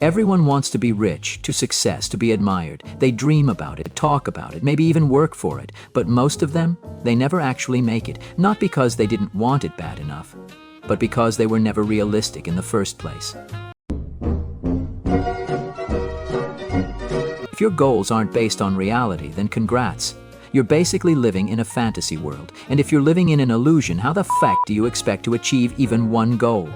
Everyone wants to be rich, to success, to be admired. They dream about it, talk about it, maybe even work for it. But most of them, they never actually make it, not because they didn't want it bad enough, but because they were never realistic in the first place. If your goals aren't based on reality, then congrats. You're basically living in a fantasy world. And if you're living in an illusion, how the feck do you expect to achieve even one goal?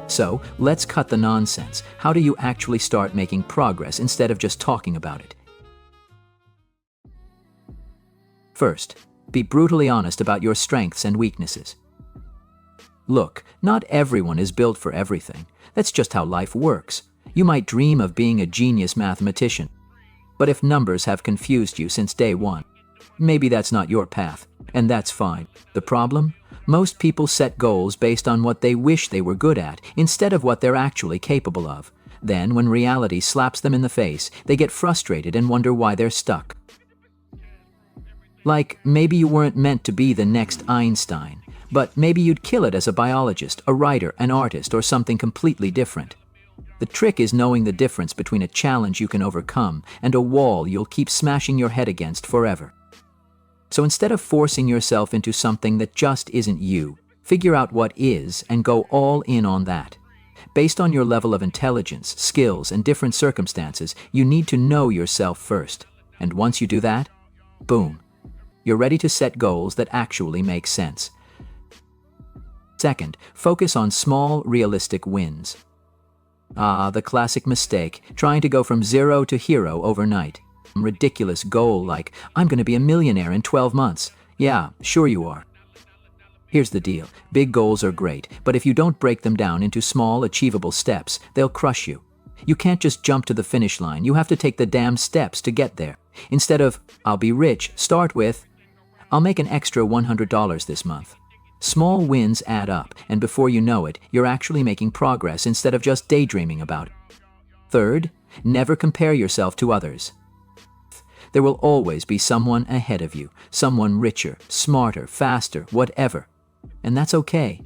So, let's cut the nonsense. How do you actually start making progress instead of just talking about it? First, be brutally honest about your strengths and weaknesses. Look, not everyone is built for everything. That's just how life works. You might dream of being a genius mathematician, but if numbers have confused you since day one, maybe that's not your path, and that's fine. The problem? Most people set goals based on what they wish they were good at instead of what they're actually capable of. Then, when reality slaps them in the face, they get frustrated and wonder why they're stuck. Like, maybe you weren't meant to be the next Einstein, but maybe you'd kill it as a biologist, a writer, an artist, or something completely different. The trick is knowing the difference between a challenge you can overcome and a wall you'll keep smashing your head against forever. So instead of forcing yourself into something that just isn't you, figure out what is and go all in on that. Based on your level of intelligence, skills, and different circumstances, you need to know yourself first. And once you do that, boom, you're ready to set goals that actually make sense. Second, focus on small, realistic wins. The classic mistake, trying to go from zero to hero overnight. Ridiculous goal like, I'm going to be a millionaire in 12 months. Yeah, sure you are. Here's the deal. Big goals are great, but if you don't break them down into small, achievable steps, they'll crush you. You can't just jump to the finish line. You have to take the damn steps to get there. Instead of, I'll be rich, start with, I'll make an extra $100 this month. Small wins add up, and before you know it, you're actually making progress instead of just daydreaming about it. Third, never compare yourself to others. There will always be someone ahead of you, someone richer, smarter, faster, whatever. And that's okay.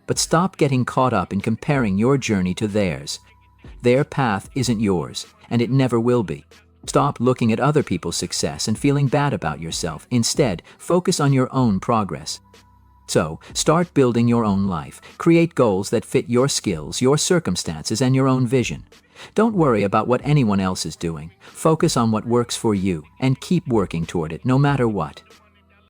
But stop getting caught up in comparing your journey to theirs. Their path isn't yours, and it never will be. Stop looking at other people's success and feeling bad about yourself. Instead, focus on your own progress. So, start building your own life. Create goals that fit your skills, your circumstances, and your own vision. Don't worry about what anyone else is doing. Focus on what works for you, and keep working toward it no matter what.